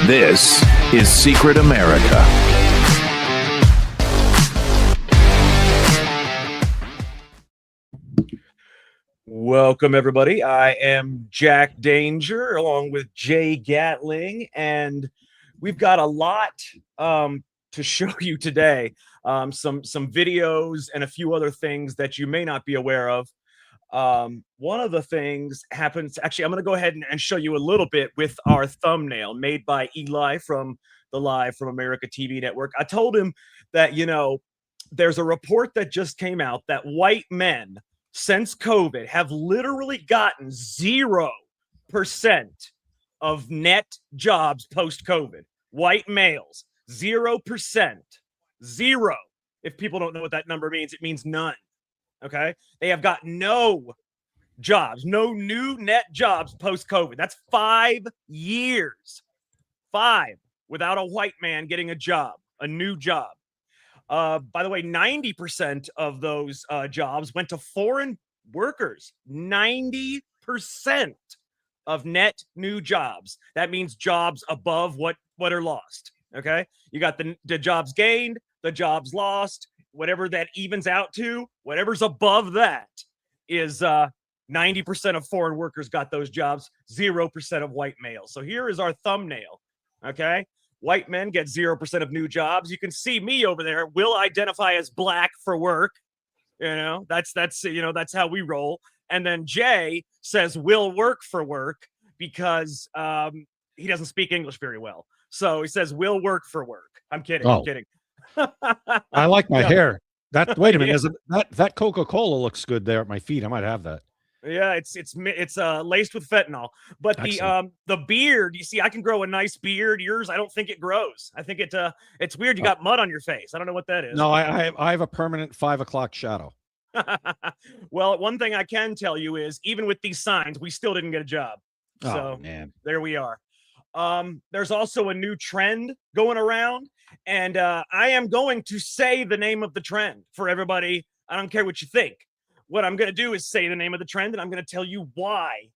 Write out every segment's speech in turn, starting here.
This is Secret America. Welcome, everybody. I am Jack Danger along with Jay Gatling, and we've got a lot to show you today. Some videos and a few other things that you may not be aware of. One of the things happens, actually, I'm going to go ahead and show you a little bit with our thumbnail made by Eli from the Live from America TV network. I told him that, there's a report that just came out that white men since COVID have literally gotten 0% of net jobs post-COVID. White males, 0%. Zero. If people don't know what that number means, it means none. Okay? They have got no jobs, no new net jobs post-COVID. That's 5 years. 5 without a white man getting a job, a new job. By the way, 90% of those jobs went to foreign workers. 90% of net new jobs. That means jobs above what are lost. Okay, you got the jobs gained, the jobs lost, whatever that evens out to. Whatever's above that is 90% of foreign workers got those jobs. 0% of white males. So here is our thumbnail. Okay. White men get 0% of new jobs. You can see me over there. Will identify as black for work. That's how we roll. And then Jay says will work for work because he doesn't speak English very well. So he says will work for work. I'm kidding. Oh. I'm kidding. I like my hair. Wait a minute. Yeah. That Coca-Cola looks good there at my feet. I might have that. Yeah, it's laced with fentanyl. But the beard, you see, I can grow a nice beard. Yours, I don't think it grows. I think it's weird. You got mud on your face. I don't know what that is. No, I have a permanent 5 o'clock shadow. Well, one thing I can tell you is even with these signs, we still didn't get a job. So man, there we are. There's also a new trend going around, and I am going to say the name of the trend for everybody. I don't care what you think. What I'm going to do is say the name of the trend, and I'm going to tell you why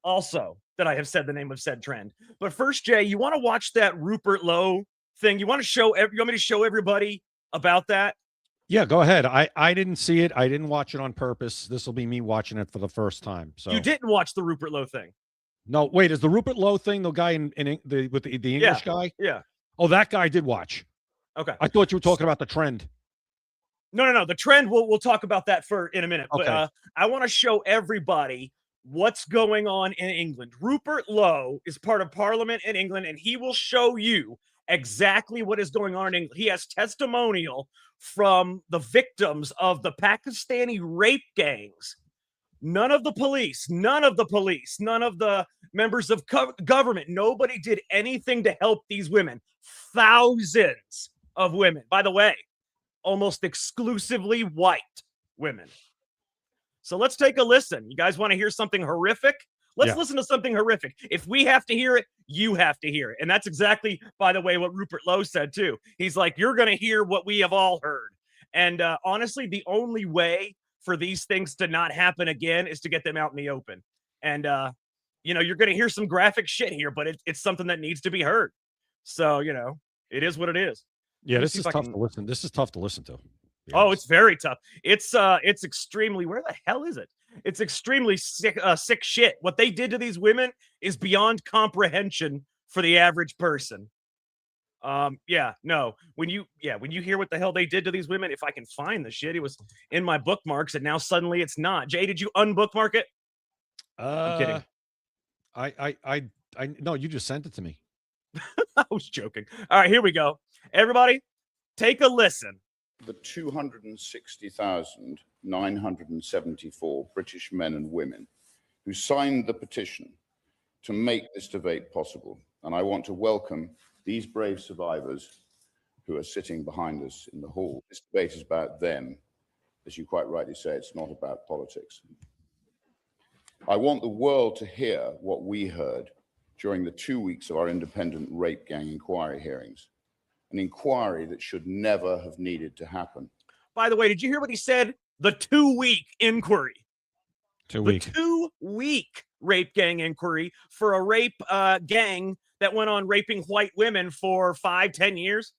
also that I have said the name of said trend. But first, Jay, you want to watch that Rupert Lowe thing? You want me to show everybody about that? Yeah, go ahead. I didn't see it. I didn't watch it on purpose. This will be me watching it for the first time. So you didn't watch the Rupert Lowe thing? No, wait. Is the Rupert Lowe thing the guy with the English guy? Yeah. Oh, that guy I did watch. Okay. I thought you were talking about the trend. No. The trend, we'll talk about that in a minute. Okay. But I want to show everybody what's going on in England. Rupert Lowe is part of Parliament in England, and he will show you exactly what is going on in England. He has testimonial from the victims of the Pakistani rape gangs. None of the police, none of the members of government, nobody did anything to help these women. Thousands of women. By the way, almost exclusively white women. So let's take a listen. You guys want to hear something horrific? Let's listen to something horrific. If we have to hear it, you have to hear it. And that's exactly, by the way, what Rupert Lowe said too. He's like, you're going to hear what we have all heard. And honestly, the only way for these things to not happen again is to get them out in the open. And, you're going to hear some graphic shit here, but it's something that needs to be heard. So, it is what it is. Yeah, this is tough to listen. This is tough to listen to. Yes. Oh, it's very tough. It's extremely, where the hell is it? It's extremely sick shit. What they did to these women is beyond comprehension for the average person. When you hear what the hell they did to these women, if I can find the shit, it was in my bookmarks and now suddenly it's not. Jay, did you unbookmark it? I'm kidding. I no, you just sent it to me. I was joking. All right, here we go. Everybody, take a listen. The 260,974 British men and women who signed the petition to make this debate possible. And I want to welcome these brave survivors who are sitting behind us in the hall. This debate is about them. As you quite rightly say, it's not about politics. I want the world to hear what we heard during the 2 weeks of our independent rape gang inquiry hearings, an inquiry that should never have needed to happen. By the way, did you hear what he said? The 2-week inquiry. 2 The week. 2-week rape gang inquiry for a rape gang that went on raping white women for 5-10 years.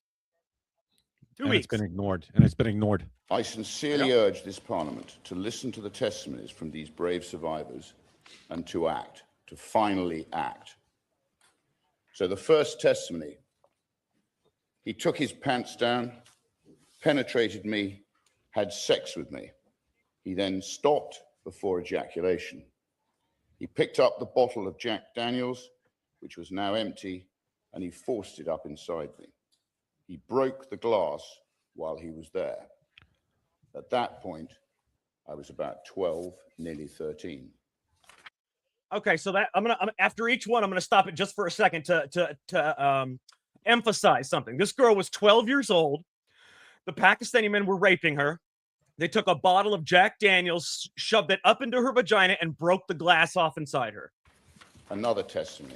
2 And weeks. it's been ignored. And it's been ignored. I sincerely urge this Parliament to listen to the testimonies from these brave survivors and to act, to finally act. So the first testimony, he took his pants down, penetrated me, had sex with me. He then stopped before ejaculation. He picked up the bottle of Jack Daniels, which was now empty, and he forced it up inside me. He broke the glass while he was there. At that point, I was about 12, nearly 13. Okay, so that I'm after each one, I'm gonna stop it just for a second to emphasize something. This girl was 12 years old. The Pakistani men were raping her. They took a bottle of Jack Daniels, shoved it up into her vagina, and broke the glass off inside her. Another testimony.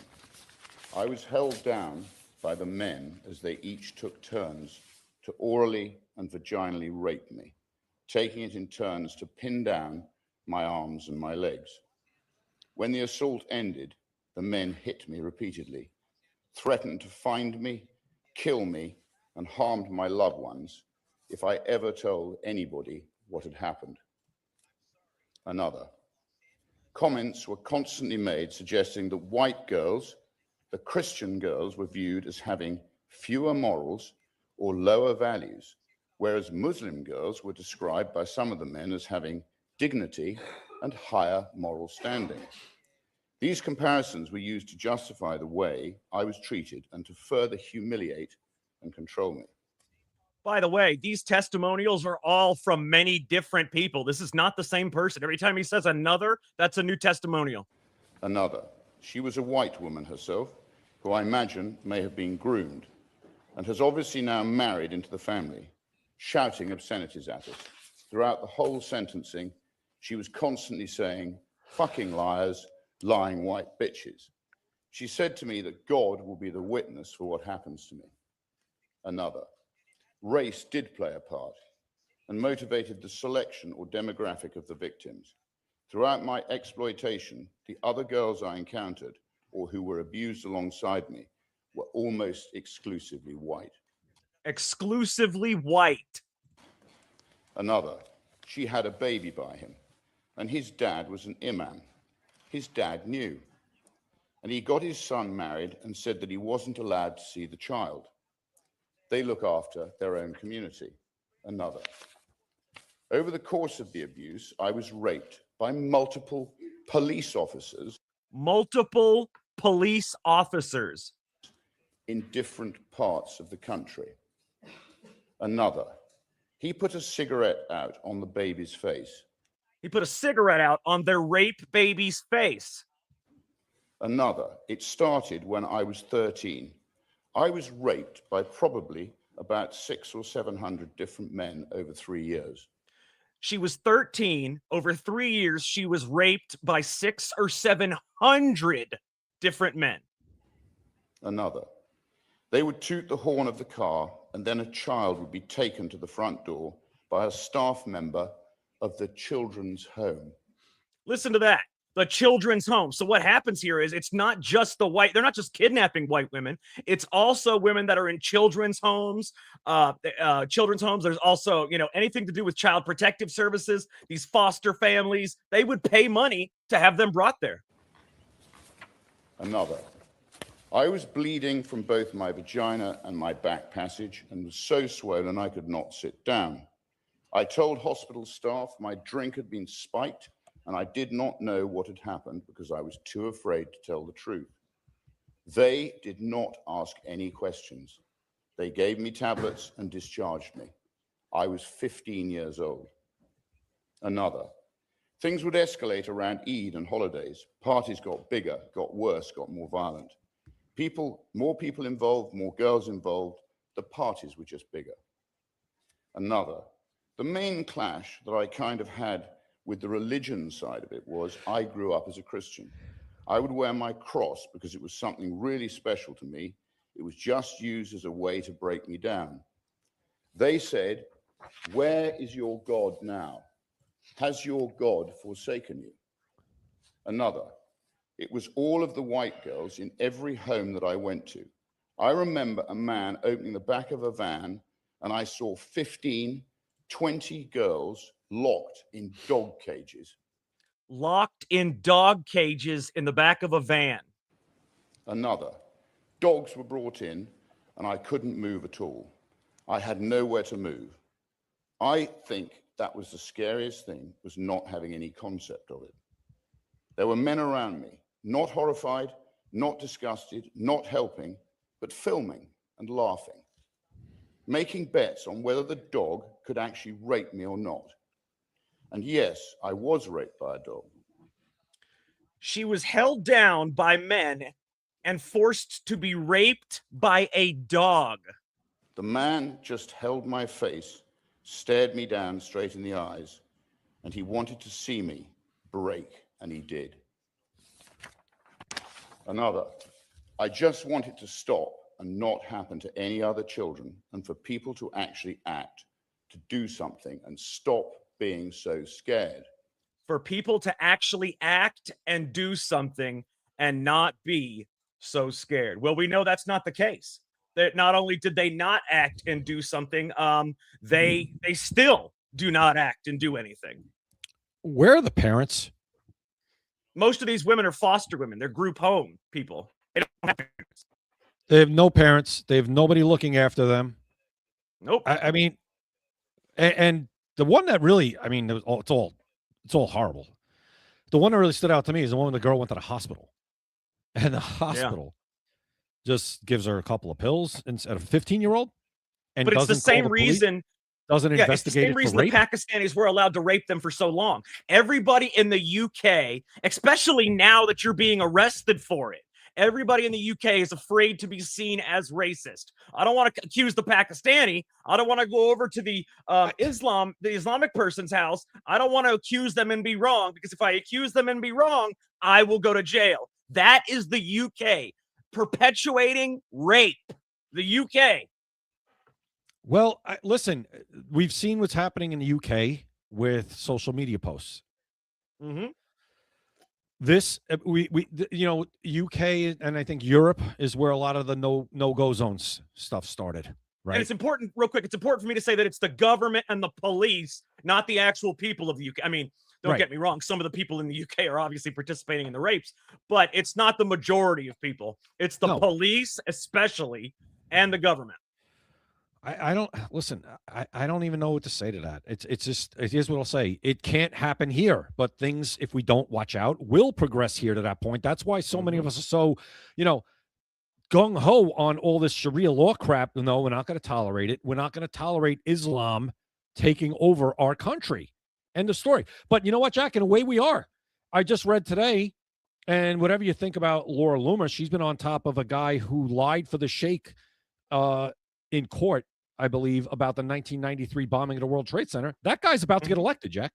I was held down by the men as they each took turns to orally and vaginally rape me, taking it in turns to pin down my arms and my legs. When the assault ended, the men hit me repeatedly, threatened to find me, kill me, and harmed my loved ones if I ever told anybody what had happened. Another. Comments were constantly made suggesting that white girls, the Christian girls, were viewed as having fewer morals or lower values, whereas Muslim girls were described by some of the men as having dignity and higher moral standing. These comparisons were used to justify the way I was treated and to further humiliate and control me. By the way, these testimonials are all from many different people. This is not the same person. Every time he says another, that's a new testimonial. Another. She was a white woman herself, who I imagine may have been groomed, and has obviously now married into the family, shouting obscenities at us. Throughout the whole sentencing, she was constantly saying, "Fucking liars, lying white bitches." She said to me that God will be the witness for what happens to me. Another. Race did play a part and motivated the selection or demographic of the victims. Throughout my exploitation, the other girls I encountered or who were abused alongside me were almost exclusively white. Exclusively white. Another. She had a baby by him, and his dad was an imam. His dad knew, and he got his son married and said that he wasn't allowed to see the child. They look after their own community. Another. Over the course of the abuse, I was raped by multiple police officers. Multiple police officers. In different parts of the country. Another. He put a cigarette out on the baby's face. He put a cigarette out on their rape baby's face. Another. It started when I was 13. I was raped by probably about 600 or 700 different men over 3 years. She was 13. Over 3 years, she was raped by 600 or 700 different men. Another. They would toot the horn of the car, and then a child would be taken to the front door by a staff member of the children's home. Listen to that. The children's home. So what happens here is it's not just the white, they're not just kidnapping white women. It's also women that are in children's homes, There's also, anything to do with child protective services, these foster families, they would pay money to have them brought there. Another. I was bleeding from both my vagina and my back passage and was so swollen I could not sit down. I told hospital staff my drink had been spiked and I did not know what had happened because I was too afraid to tell the truth. They did not ask any questions. They gave me tablets and discharged me. I was 15 years old. Another. Things would escalate around Eid and holidays. Parties got bigger, got worse, got more violent. More people involved, more girls involved. The parties were just bigger. Another. The main clash that I kind of had with the religion side of it was I grew up as a Christian. I would wear my cross because it was something really special to me. It was just used as a way to break me down. They said, "Where is your God now? Has your God forsaken you?" Another, it was all of the white girls in every home that I went to. I remember a man opening the back of a van and I saw 15, 20 girls locked in dog cages. Locked in dog cages in the back of a van. Another, dogs were brought in and I couldn't move at all. I had nowhere to move. I think that was the scariest thing, was not having any concept of it. There were men around me, not horrified, not disgusted, not helping, but filming and laughing, making bets on whether the dog could actually rape me or not. And yes, I was raped by a dog. She was held down by men and forced to be raped by a dog. The man just held my face, stared me down straight in the eyes, and he wanted to see me break, and he did. Another, I just want it to stop and not happen to any other children, and for people to actually act, to do something and stop being so scared. For people to actually act and do something and not be so scared. Well, we know that's not the case. That not only did they not act and do something, they still do not act and do anything. Where are the parents? Most of these women are foster women. They're group home people. They don't have parents. They have no parents. They have nobody looking after them. Nope. I mean, and the one that really, I mean, it's all horrible. The one that really stood out to me is the one when the girl went to the hospital, and the hospital just gives her a couple of pills instead of a 15-year-old, and but it's the doesn't call same the police, reason. doesn't Yeah, it's the investigate same it reason for the rape. Pakistanis were allowed to rape them for so long. Everybody in the UK, especially now that you're being arrested for it, everybody in the UK is afraid to be seen as racist. I don't want to accuse the Pakistani. I don't want to go over to the Islamic person's house. I don't want to accuse them and be wrong, because if I accuse them and be wrong, I will go to jail. That is the UK perpetuating rape. The UK. Well, listen, we've seen what's happening in the UK with social media posts. Mm-hmm. This UK and I think Europe is where a lot of the no-go zones stuff started, right? And it's important, real quick, it's important for me to say that it's the government and the police, not the actual people of the UK. I mean, don't get me wrong, some of the people in the UK are obviously participating in the rapes, but it's not the majority of people. It's the police, especially, and the government. I don't listen. I don't even know what to say to that. It's just, it is what I'll say. It can't happen here, but things, if we don't watch out, will progress here to that point. That's why so many of us are so, gung ho on all this Sharia law crap. No, we're not going to tolerate it. We're not going to tolerate Islam taking over our country. End of story. But you know what, Jack? In a way, we are. I just read today, and whatever you think about Laura Loomer, she's been on top of a guy who lied for the sheikh in court, I believe, about the 1993 bombing of the World Trade Center. That guy's about to get elected, Jack.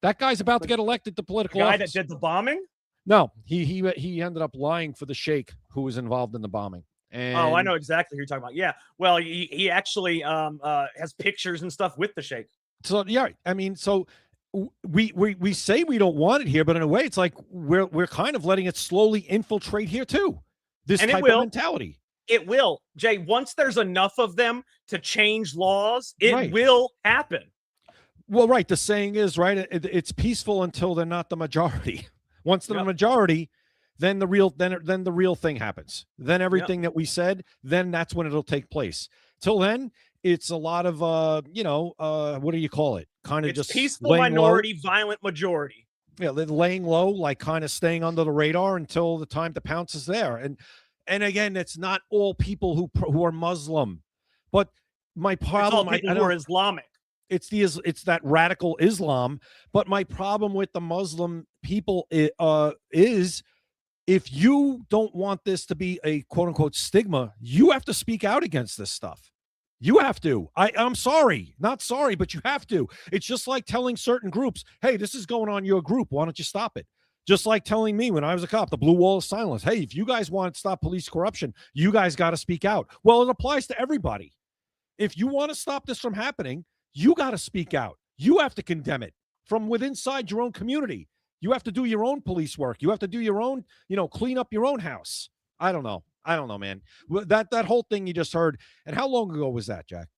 That guy's about to get elected to political office. The guy that did the bombing? No, he ended up lying for the sheikh who was involved in the bombing. And I know exactly who you're talking about. Yeah. Well, he actually has pictures and stuff with the sheikh. So yeah, I mean, so we say we don't want it here, but in a way, it's like we're kind of letting it slowly infiltrate here too. This type of mentality. It will, Jay. Once there's enough of them to change laws, it will happen. Well, right. The saying is, right, it's peaceful until they're not the majority. Once they're the majority, then the real thing happens. Then everything that we said, then that's when it'll take place. Till then, it's a lot of what do you call it? Kind of just peaceful minority, violent majority. Yeah, they're laying low, like kind of staying under the radar until the time to pounce is there. And again, it's not all people who are Muslim, but my problem, it's all people who are Islamic. It's that radical Islam. But my problem with the Muslim people is if you don't want this to be a quote unquote stigma, you have to speak out against this stuff. You have to. I'm sorry, not sorry, but you have to. It's just like telling certain groups, hey, this is going on your group. Why don't you stop it? Just like telling me when I was a cop, the blue wall of silence. Hey, if you guys want to stop police corruption, you guys got to speak out. Well, it applies to everybody. If you want to stop this from happening, you got to speak out. You have to condemn it from within inside your own community. You have to do your own police work. You have to do your own, clean up your own house. I don't know, man. That whole thing you just heard. And how long ago was that, Jack?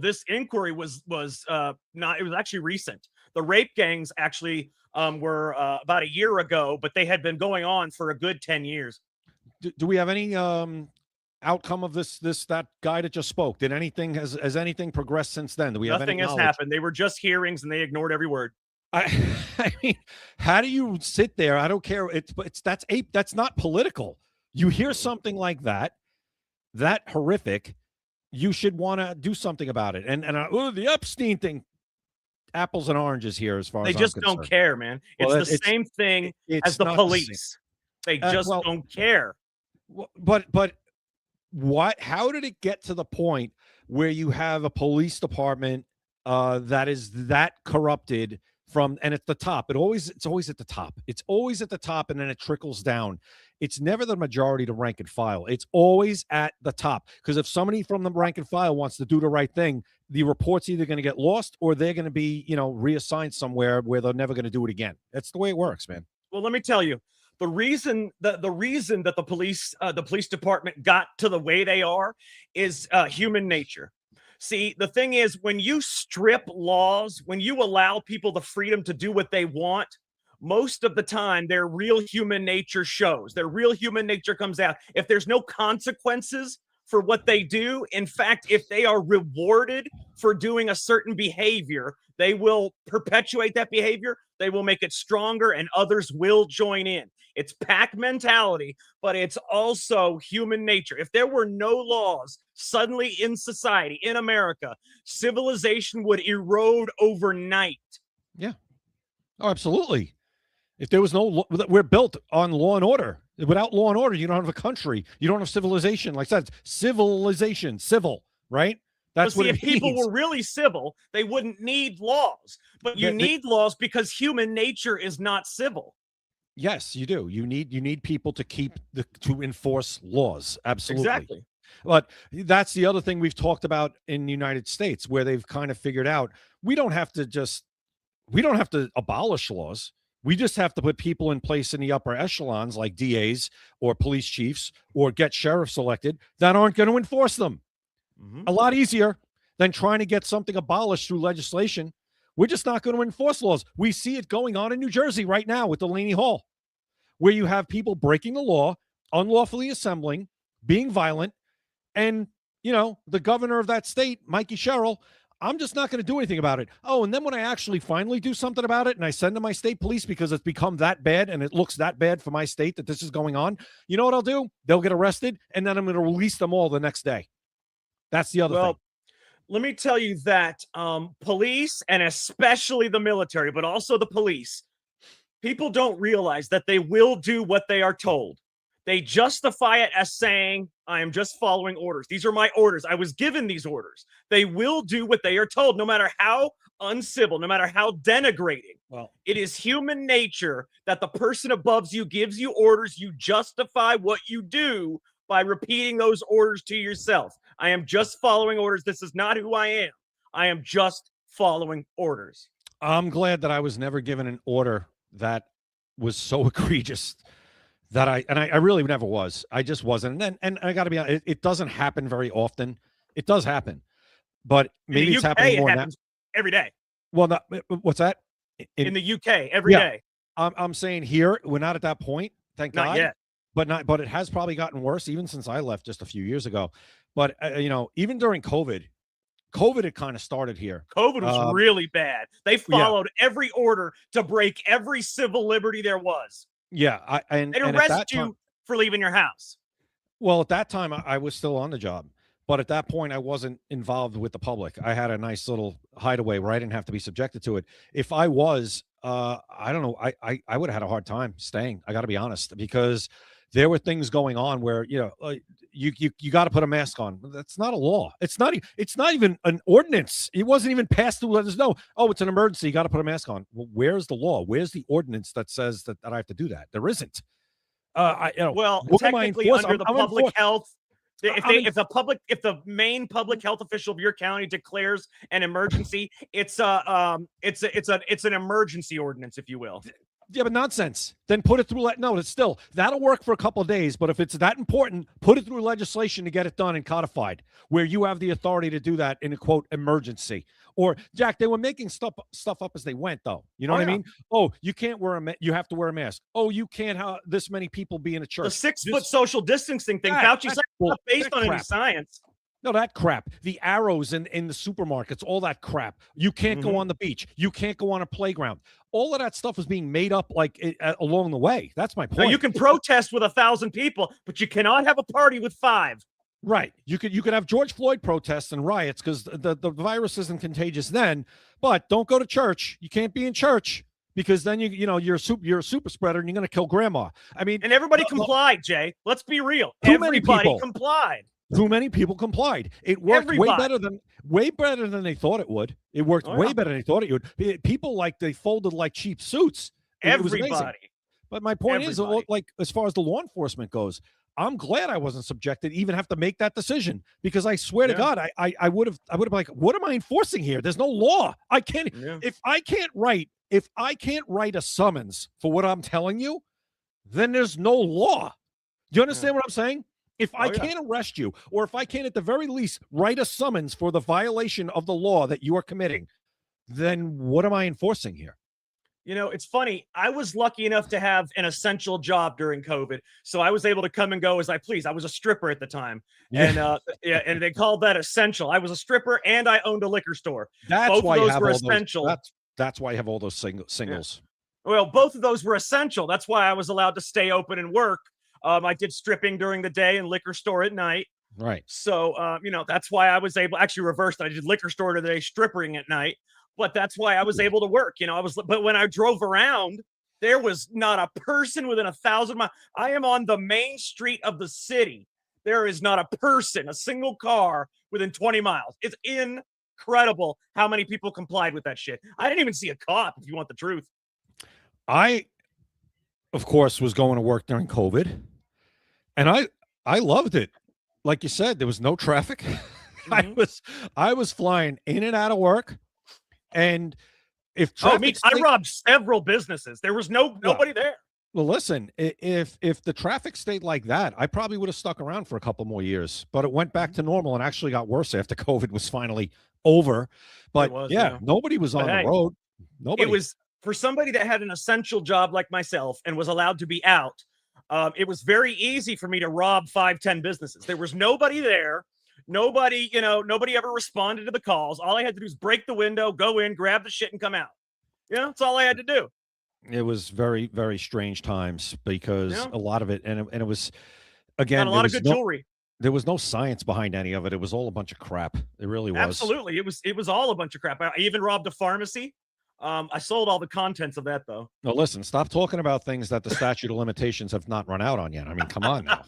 This inquiry was not. It was actually recent. The rape gangs actually were about a year ago, but they had been going on for a good 10 years. Do we have any outcome of that guy that just spoke? Did anything has anything progressed since then? Do we have Nothing any has knowledge? happened. They were just hearings and they ignored every word. I mean, how do you sit there? I don't care. That's not political. You hear something like that horrific, you should want to do something about it. And the Epstein thing, apples and oranges here as far they as just I'm don't concerned. care, man. It's the same thing as the police. They just don't care. But how did it get to the point where you have a police department that is that corrupted and at the top? It's always at the top. It's always at the top, and then it trickles down. It's never the majority to rank and file. It's always at the top. Because if somebody from the rank and file wants to do the right thing, the report's either going to get lost or they're going to be, reassigned somewhere where they're never going to do it again. That's the way it works, man. Well, let me tell you, the reason that the police department got to the way they are is human nature. See, the thing is, when you strip laws, when you allow people the freedom to do what they want, most of the time their real human nature shows. Their real human nature comes out. If there's no consequences for what they do, in fact, if they are rewarded for doing a certain behavior, they will perpetuate that behavior. They will make it stronger and others will join in. It's pack mentality, but it's also human nature. If there were no laws suddenly in society, in America, civilization would erode overnight. Yeah. Oh, absolutely. If there was we're built on law and order. Without law and order, you don't have a country. You don't have civilization. Like I said, civilization, civil, right? That's what it means. If people were really civil, they wouldn't need laws. But you need laws because human nature is not civil. Yes, you do. You need people to enforce laws. Absolutely. Exactly. But that's the other thing we've talked about in the United States, where they've kind of figured out we don't have to abolish laws. We just have to put people in place in the upper echelons like DAs or police chiefs or get sheriffs elected that aren't going to enforce them. Mm-hmm. A lot easier than trying to get something abolished through legislation. We're just not going to enforce laws. We see it going on in New Jersey right now with Delaney Hall, where you have people breaking the law, unlawfully assembling, being violent, and, the governor of that state, Mikey Sherrill, I'm just not going to do anything about it. Oh, and then when I actually finally do something about it and I send to my state police because it's become that bad and it looks that bad for my state that this is going on, you know what I'll do? They'll get arrested, and then I'm going to release them all the next day. That's the other thing. Let me tell you that police, and especially the military, but also the police, people don't realize that they will do what they are told. They justify it as saying, I am just following orders. These are my orders. I was given these orders. They will do what they are told, no matter how uncivil, no matter how denigrating. Well, it is human nature that the person above you gives you orders. You justify what you do by repeating those orders to yourself. I am just following orders. This is not who I am. I am just following orders. I'm glad that I was never given an order that was so egregious that I really never was. I just wasn't. And I got to be honest, it doesn't happen very often. It does happen, but maybe it's happening more now. Every day. Well, what's that? In the UK, every day. I'm saying here, we're not at that point. Thank God. Not yet. But it has probably gotten worse even since I left just a few years ago. But even during COVID had kind of started here. COVID was really bad. They followed every order to break every civil liberty there was. Yeah, they'd arrest you for leaving your house. Well, at that time, I was still on the job. But at that point, I wasn't involved with the public. I had a nice little hideaway where I didn't have to be subjected to it. If I was, I don't know, I would have had a hard time staying. I got to be honest, because there were things going on where, you got to put a mask on. That's not a law. It's not even an ordinance. It wasn't even passed to let us know, oh, it's an emergency. You got to put a mask on. Well, where's the law? Where's the ordinance that says that I have to do that? There isn't. Technically under the public health If the main public health official of your county declares an emergency, it's an emergency ordinance, if you will. Yeah, but nonsense. Then put it through. No, it's still, that'll work for a couple of days. But if it's that important, put it through legislation to get it done and codified, where you have the authority to do that in a quote emergency. Or Jack, they were making stuff up as they went, though. You know what I mean? Oh, you can't you have to wear a mask. Oh, you can't have this many people be in a church. The 6 foot social distancing thing, Fauci said, not based on any science. No, that crap. The arrows in the supermarkets, all that crap. You can't go on the beach. You can't go on a playground. All of that stuff is being made up along the way. That's my point. Now, you can protest with 1,000 people, but you cannot have a party with 5. Right. You could have George Floyd protests and riots because the virus isn't contagious then, but don't go to church. You can't be in church because then you're a super spreader and you're going to kill grandma. I mean, and everybody complied, Jay. Let's be real. Everybody complied. Too many people complied. It worked way better than they thought it would. It worked way better than they thought it would. People they folded like cheap suits. It was amazing. But my point is, like, as far as the law enforcement goes, I'm glad I wasn't subjected to even have to make that decision, because I swear to God, I would have been like, what am I enforcing here? There's no law. I can't if I can't write a summons for what I'm telling you, then there's no law. Do you understand what I'm saying? If I can't arrest you, or if I can't at the very least write a summons for the violation of the law that you are committing, then what am I enforcing here? You know, it's funny. I was lucky enough to have an essential job during COVID, so I was able to come and go as I please. I was a stripper at the time, and and they called that essential. I was a stripper and I owned a liquor store. That's why those were essential. That's why you have all those singles. Yeah. Well, both of those were essential. That's why I was allowed to stay open and work. I did stripping during the day and liquor store at night. Right. So, that's why I was able, actually reversed. I did liquor store today, stripping at night. But that's why I was able to work. But when I drove around, there was not a person within 1,000 miles. I am on the main street of the city. There is not a person, a single car within 20 miles. It's incredible how many people complied with that shit. I didn't even see a cop, if you want the truth. I, of course, was going to work during COVID, and I loved it. Like you said, there was no traffic. I was flying in and out of work. And if traffic I robbed several businesses. There was nobody there. Well, listen, if the traffic stayed like that, I probably would have stuck around for a couple more years. But it went back to normal and actually got worse after COVID was finally over. But nobody was on the road. Nobody. It was for somebody that had an essential job like myself and was allowed to be out. It was very easy for me to rob 5-10 businesses. There was nobody there. Nobody ever responded to the calls. All I had to do is break the window, go in, grab the shit, and come out. That's all I had to do. It was very, very strange times because a lot of it, and it was, again, a lot of good jewelry. There was no science behind any of it. It was all a bunch of crap. It really was. Absolutely. It was all a bunch of crap. I even robbed a pharmacy. I sold all the contents of that, though. No, listen, stop talking about things that the statute of limitations have not run out on yet. I mean, come on now.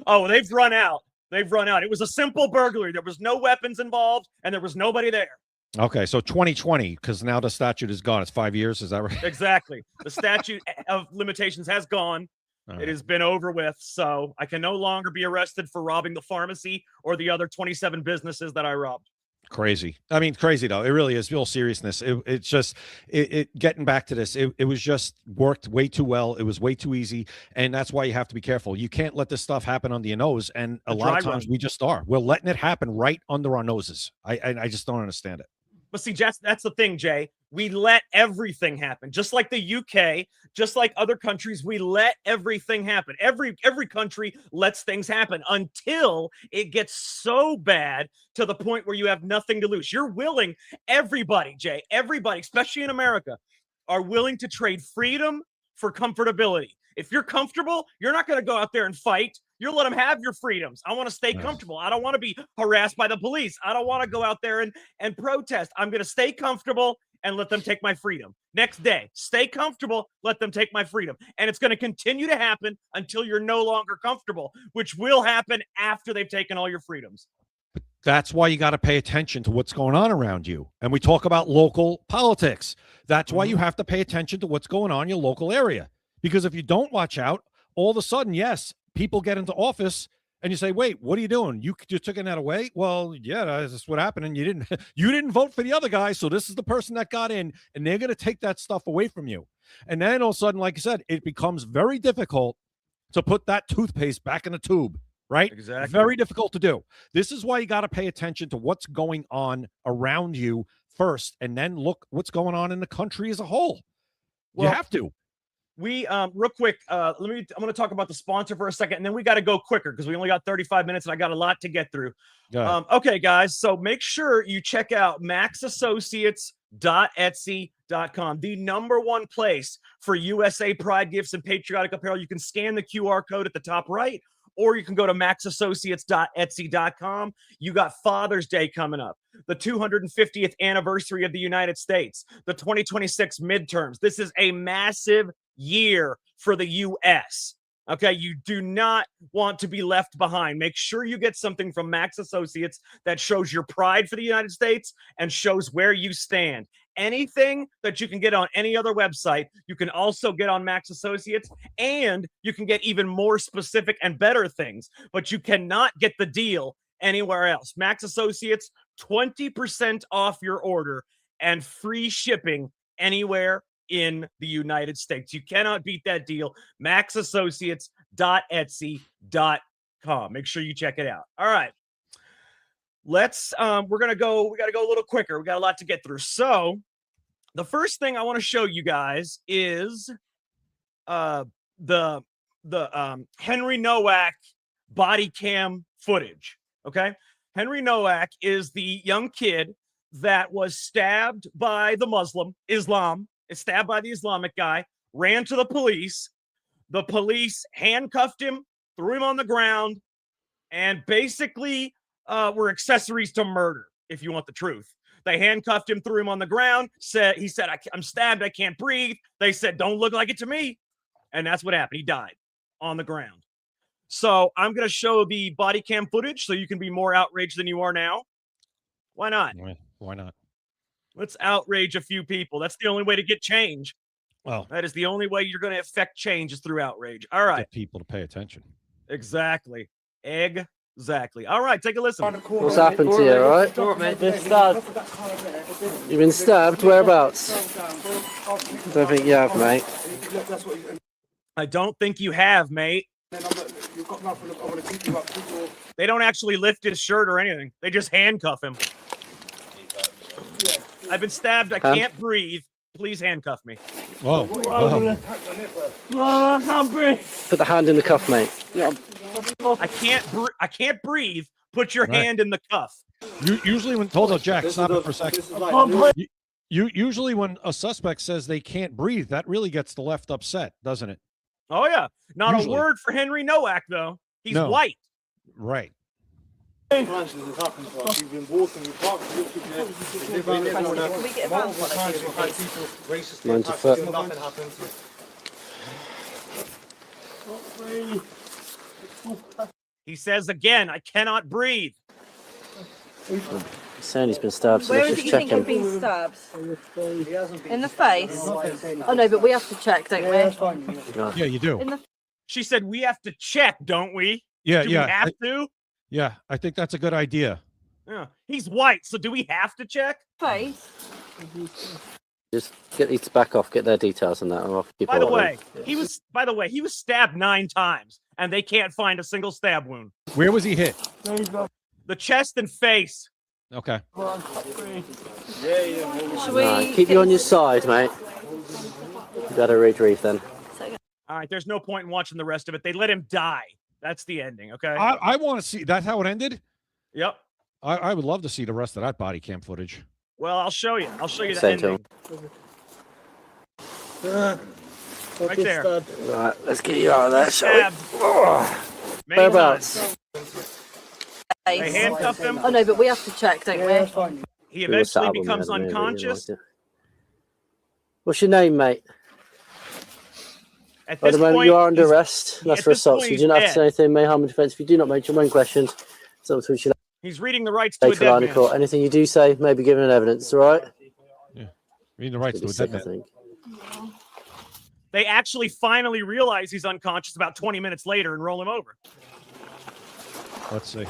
Oh, they've run out. They've run out. It was a simple burglary. There was no weapons involved, and there was nobody there. Okay, so 2020, because now the statute is gone. It's 5 years. Is that right? Exactly. The statute of limitations has gone. Right. It has been over with, so I can no longer be arrested for robbing the pharmacy or the other 27 businesses that I robbed. Crazy. I mean, crazy though. It really is. Real seriousness. It's just getting back to this. It was just worked way too well. It was way too easy, and that's why you have to be careful. You can't let this stuff happen under your nose. And a lot of times we just are. We're letting it happen right under our noses. I just don't understand it. But see, that's the thing, Jay. We let everything happen, just like the UK, just like other countries. We let everything happen. Every country lets things happen until it gets so bad to the point where you have nothing to lose. You're willing, everybody, Jay, everybody, especially in America, are willing to trade freedom for comfortability. If you're comfortable, you're not going to go out there and fight. You'll let them have your freedoms. I want to stay comfortable. I don't want to be harassed by the police. I don't want to go out there and protest. I'm going to stay comfortable and let them take my freedom. Next day, stay comfortable, let them take my freedom. And it's going to continue to happen until you're no longer comfortable, which will happen after they've taken all your freedoms. That's why you got to pay attention to what's going on around you. And we talk about local politics. That's why you have to pay attention to what's going on in your local area. Because if you don't watch out, all of a sudden, yes, people get into office And you say, wait, what are you doing? You took that away? Well, yeah, that's what happened. And you didn't vote for the other guy. So this is the person that got in, and they're going to take that stuff away from you. And then all of a sudden, like I said, it becomes very difficult to put that toothpaste back in the tube, right? Exactly. Very difficult to do. This is why you got to pay attention to what's going on around you first, and then look what's going on in the country as a whole. Well, you have to. We real quick, I'm going to talk about the sponsor for a second, and then we got to go quicker because we only got 35 minutes and I got a lot to get through. Okay, guys, so make sure you check out maxassociates.etsy.com, the #1 place for USA Pride gifts and patriotic apparel. You can scan the QR code at the top right, or you can go to maxassociates.etsy.com. You got Father's Day coming up, the 250th anniversary of the United States, the 2026 midterms. This is a massive year for the U.S. Okay, you do not want to be left behind. Make sure you get something from Max Associates that shows your pride for the United States and shows where you stand. Anything that you can get on any other website, you can also get on Max Associates, and you can get even more specific and better things, but you cannot get the deal anywhere else. Max Associates, 20% off your order and free shipping anywhere in the United States. You cannot beat that deal. maxassociates.etsy.com. Make sure you check it out. All right. We got to go a little quicker. We got a lot to get through. So the first thing I want to show you guys is the Henry Nowak body cam footage. Okay. Henry Nowak is the young kid that was stabbed by the Islam, is stabbed by the Islamic guy, ran to the police. The police handcuffed him, threw him on the ground, and basically were accessories to murder, if you want the truth. They handcuffed him, threw him on the ground, he said, I'm stabbed, I can't breathe. They said, don't look like it to me. And that's what happened. He died on the ground. So I'm going to show the body cam footage so you can be more outraged than you are now. Why not? Why not? Let's outrage a few people. That's the only way to get change. Well, that is the only way you're going to affect change is through outrage. All right. Get people to pay attention. Exactly. Exactly. All right, take a listen. What's happened to you, all right? Been stabbed. You've been stabbed? Whereabouts? Don't think you have, mate. I don't think you have, mate. They don't actually lift his shirt or anything. They just handcuff him. I've been stabbed. I can't breathe. Please handcuff me. Whoa. I can't breathe. Put the hand in the cuff, mate. Yeah. I can't breathe. Put your hand in the cuff. Usually when Jack, stop it for a second. Usually when a suspect says they can't breathe, that really gets the left upset, doesn't it? Oh yeah. Not a word for Henry Nowak though. He's white. Right. He says again, I cannot breathe. He's saying he's been stabbed, so Where let's is it just you check think him. you've been stabbed? In the face? Oh no, but we have to check, don't we? Yeah, you do. She said we have to check, don't we? Yeah, do we have to? Yeah, I think that's a good idea. Yeah. He's white, so do we have to check? Face? Just get these back off, get their details on that. By the way, he was stabbed 9 times, and they can't find a single stab wound. Where was he hit? The chest and face. Okay. Keep you on your side, mate. You got to retrieve then. All right, there's no point in watching the rest of it. They let him die. That's the ending, okay? I want to see. That's how it ended? Yep. I would love to see the rest of that body cam footage. Well, I'll show you. I'll show you the Same ending. Right there. Right, let's get you out of there, shall we? Whereabouts? They handcuff him. Oh no, but we have to check, don't we? He eventually becomes unconscious. What's your name, mate? At this point, you are under arrest. That's for assault. So you do not have to say anything, may harm or defence. If you do not mention one question, so he's reading the rights to a dead man. Court. Anything you do say may be given in evidence, all right? Yeah. Reading the rights to a dead man. They actually finally realize he's unconscious about 20 minutes later and roll him over. Let's see.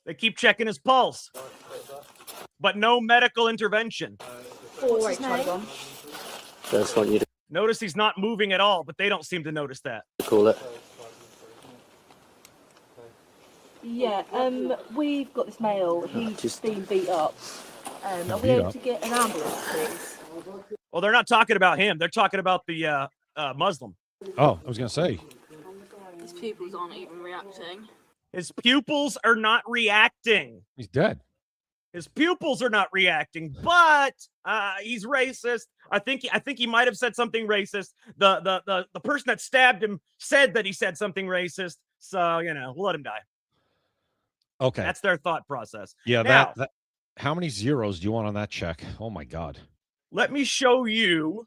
They keep checking his pulse, but no medical intervention. Just want you to Notice he's not moving at all, but they don't seem to notice that. call it. Yeah, we've got this male. He's Just- been beat up. Are we Beat able up? to get an ambulance, please? Well, they're not talking about him. They're talking about the Muslim. Oh, I was going to say. His pupils aren't even reacting. His pupils are not reacting. He's dead. His pupils are not reacting, but he's racist. I think he might have said something racist. The person that stabbed him said that he said something racist. So, we'll let him die. Okay. That's their thought process. Yeah, Now, that. How many zeros do you want on that check? Oh, my God. let me show you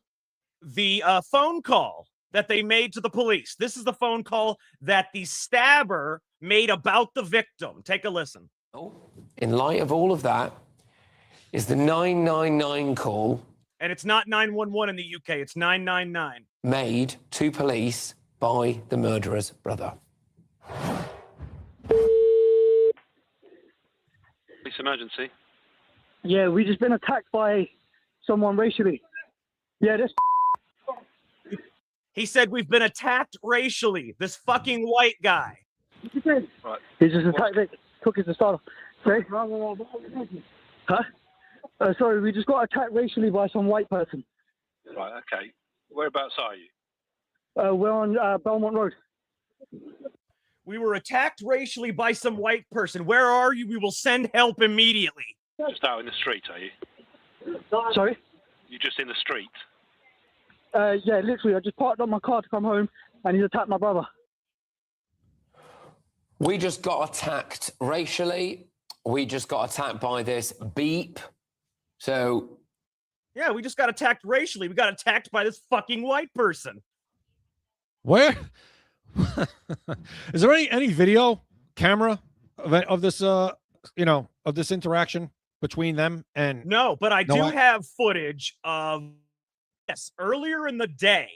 the phone call that they made to the police. This is the phone call that the stabber made about the victim. Take a listen. In light of all of that, is the 999 call And it's not 911 in the UK. It's 999. made to police by the murderer's brother. Police emergency. Yeah, we just been attacked by someone racially. Yeah, this. He said we've been attacked racially. This fucking white guy. Right. He just attacked it, took his starter. Sorry? Huh? Sorry, we just got attacked racially by some white person. Right. Okay. Whereabouts are you? We're on Belmont Road. We were attacked racially by some white person. Where are you? We will send help immediately. Just out in the street, are you? Sorry? You just in the street? Yeah, literally, I just parked up my car to come home, and he attacked my brother. We just got attacked racially. We just got attacked by this beep. So Yeah, we just got attacked racially. We got attacked by this fucking white person. Where? Is there any video camera of this, of this interaction between them and No, but I No, do I- have footage of, yes, earlier in the day,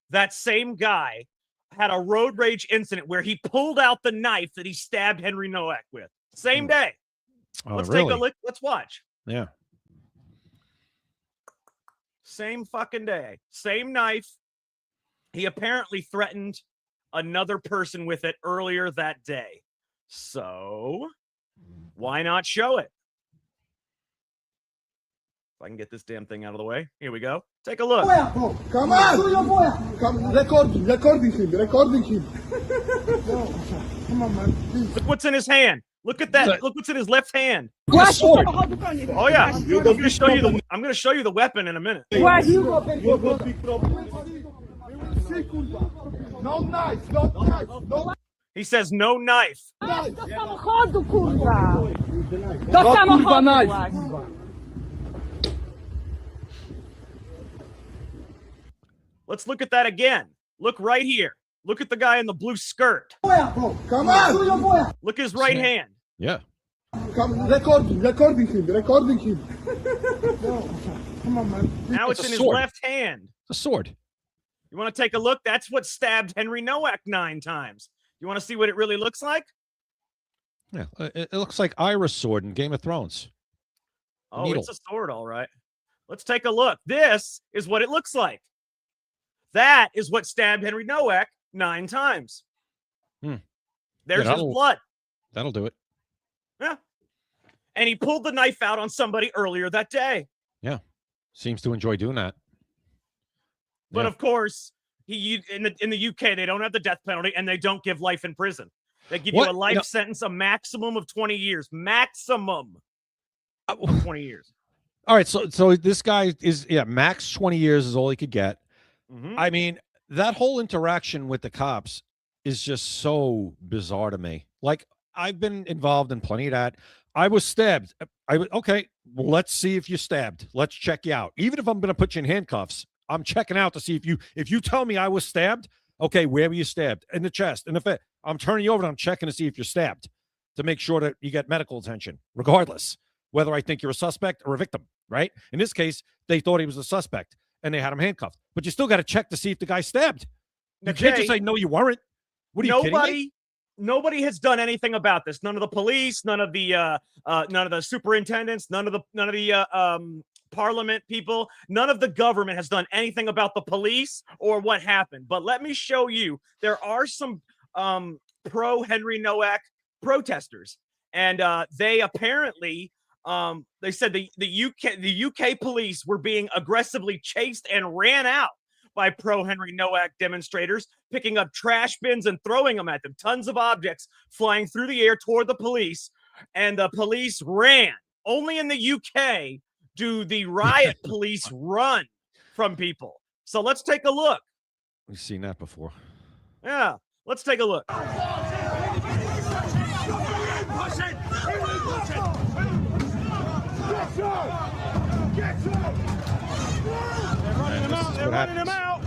that same guy had a road rage incident where he pulled out the knife that he stabbed Henry Nowak with. Same day. Oh, Let's really? take a look. Let's watch. Yeah. Same fucking day. Same knife. He apparently threatened another person with it earlier that day. So, why not show it? If I can get this damn thing out of the way. Here we go. Take a look. Come on! Come, recording him. Come on, man. Please. Look what's in his hand. Look at that. Look what's in his left hand. Sword. Oh yeah. I'm gonna show you the weapon in a minute. You got big problem. No knife, no. He says no knife. Let's look at that again. Look right here. Look at the guy in the blue skirt. Come on! Look his right hand. Yeah. Come, recording him. Come on, man. Now it's It's a in his sword. left hand. A sword. You want to take a look? That's what stabbed Henry Nowak 9 times. You want to see what it really looks like? Yeah. It looks like Ira's sword in Game of Thrones. Oh, Needle. it's a sword, all right. Let's take a look. This is what it looks like. That is what stabbed Henry Nowak 9 times. Hmm. There's his that'll- blood. That'll do it. Yeah. And he pulled the knife out on somebody earlier that day. Seems to enjoy doing that. But Yeah. of course, in the UK, they don't have the death penalty and they don't give life in prison. They give What? you a life No. sentence, a maximum of 20 years. Maximum of 20 years. All right. So this guy is, max 20 years is all he could get. Mhm. I mean, that whole interaction with the cops is just so bizarre to me. Like, I've been involved in plenty of that. I was stabbed. Okay, well, let's see if you're stabbed. Let's check you out. Even if I'm going to put you in handcuffs, I'm checking out to see if you tell me I was stabbed. Okay, where were you stabbed? In the chest, in the face. I'm turning you over and I'm checking to see if you're stabbed to make sure that you get medical attention, regardless whether I think you're a suspect or a victim. Right? In this case, they thought he was a suspect and they had him handcuffed. But you still got to check to see if the guy's stabbed. You can't just Okay. say, no, you weren't. What are you kidding me? Nobody has done anything about this. None of the police, none of the superintendents, none of the parliament people, none of the government has done anything about the police or what happened. But let me show you, there are some pro Henry Nowak protesters, and they apparently they said the UK police were being aggressively chased and ran out by pro Henry Nowak demonstrators, picking up trash bins and throwing them at them. Tons of objects flying through the air toward the police, and the police ran. Only in the UK do the riot police run from people. So let's take a look. We've seen that before. Yeah, let's take a look. They're running him out.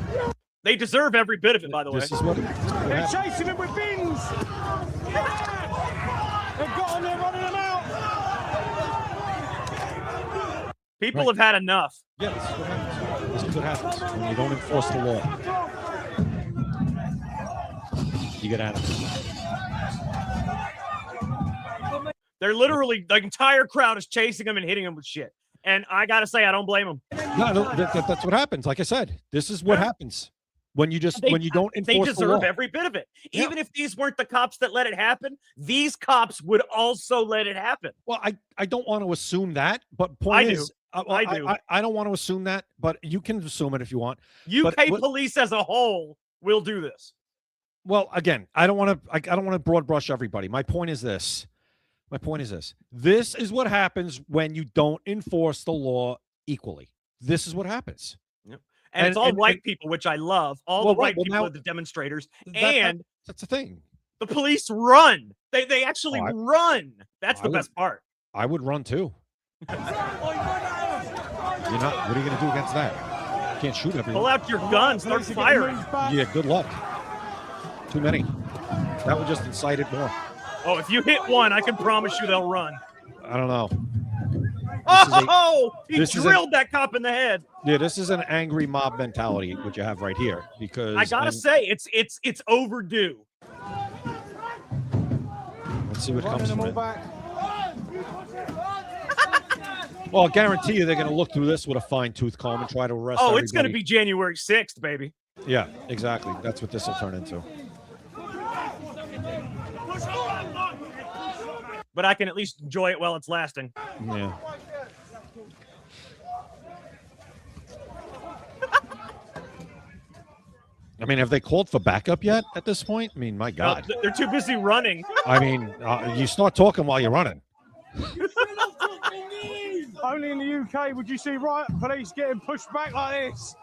They deserve every bit of it, by the way. This is what They're chasing him with bins. They've got him, they're running him out. People have had enough. Yeah, this is what happens. This is what happens when you don't enforce the law. You get out of it. They're literally, the entire crowd is chasing them and hitting them with shit. And I got to say, I don't blame them. No, that's what happens. Like I said, this is what happens when you don't enforce They the deserve law. every bit of it. Yeah. Even if these weren't the cops that let it happen, these cops would also let it happen. Well, I don't want to assume that, but point I is, do. I do. I don't want to assume that, but you can assume it if you want. UK But police as a whole will do this. Well, again, I don't want to broad brush everybody. My point is this. This is what happens when you don't enforce the law equally. This is what happens. And it's all white people, which I love. All the white people now- are the demonstrators. That's the thing. The police run. They actually run. That's the I would- best part. I would run too. You're not. What are you going to do against that? You can't shoot everyone. Pull out your guns. Start firing. Yeah, good luck. Too many. That would just incite it more. Oh, if you hit one, I can promise you they'll run. I don't know. He this is drilled that cop in the head. Yeah, this is an angry mob mentality, what you have right here. Because I gotta say, it's overdue. Let's see what comes from it. Well, I guarantee you they're going to look through this with a fine-tooth comb and try to arrest everybody. It's going to be January 6th, baby. Yeah, exactly. That's what this will turn into. But I can at least enjoy it while it's lasting. Yeah. I mean, have they called for backup yet at this point? I mean, my God. No, they're too busy running. I mean, you start talking while you're running. Only in the UK would you see riot police getting pushed back like this.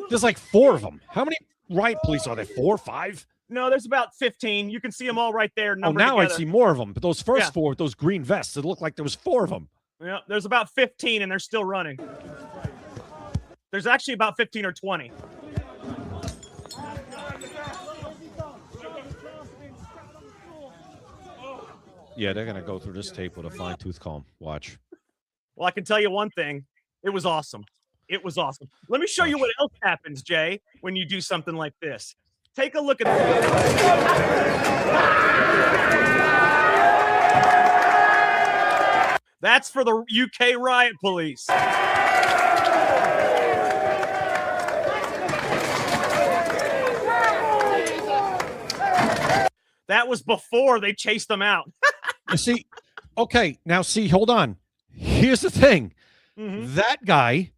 There's like 4 of them. How many riot police are there? 4 or 5? No, there's about 15. You can see them all right there. Oh, now together. I see more of them. But those first 4 with those green vests, it looked like there was 4 of them. Yeah, there's about 15, and they're still running. There's actually about 15 or 20. Yeah, they're going to go through this tape with a fine-tooth comb. Watch. Well, I can tell you one thing. It was awesome. It was awesome. Let me show you what else happens, Jay, when you do something like this. Take a look at this. That's for the UK riot police. That was before they chased them out. You see, okay, now see, hold on. Here's the thing. Mm-hmm. That guy,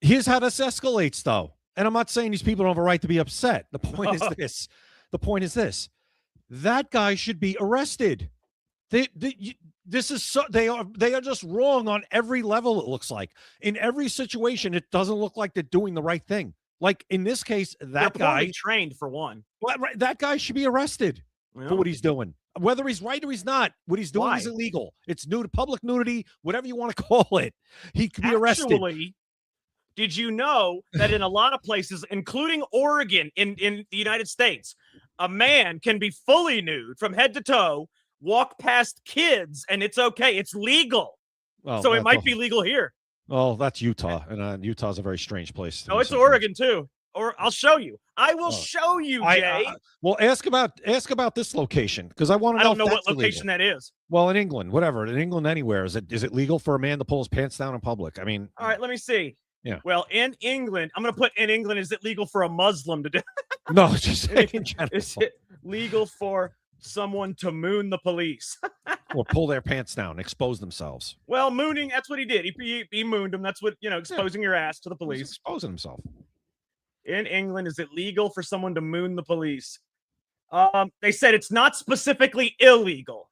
here's how this escalates, though. And I'm not saying these people don't have a right to be upset. The point is this. The point is this. That guy should be arrested. They are just wrong on every level, it looks like. In every situation, it doesn't look like they're doing the right thing. Like in this case, that guy trained for one. Well, that guy should be arrested for what he's doing. Whether he's right or he's not, what he's doing is illegal. It's public nudity, whatever you want to call it. He could be arrested. Actually, did you know that in a lot of places, including Oregon in the United States, a man can be fully nude from head to toe, walk past kids, and it's okay. It's legal. Well, so it might be legal here. Well, that's Utah, and Utah's a very strange place. Oh, it's Oregon too. Or I'll show you. I will show you, Jay. Well, ask about this location because I want to I know. don't know if what that's location illegal. that is. Well, in England, whatever. In England, anywhere. Is it legal for a man to pull his pants down in public? I mean, All right, let me see. Yeah. Well, in England, I'm going to put in England. Is it legal for a Muslim to do? no, just in general. Is it legal for someone to moon the police? Or pull their pants down, expose themselves. Well, mooning, that's what he did. He mooned him. That's what, exposing your ass to the He's police. exposing himself. In England, is it legal for someone to moon the police? They said it's not specifically illegal.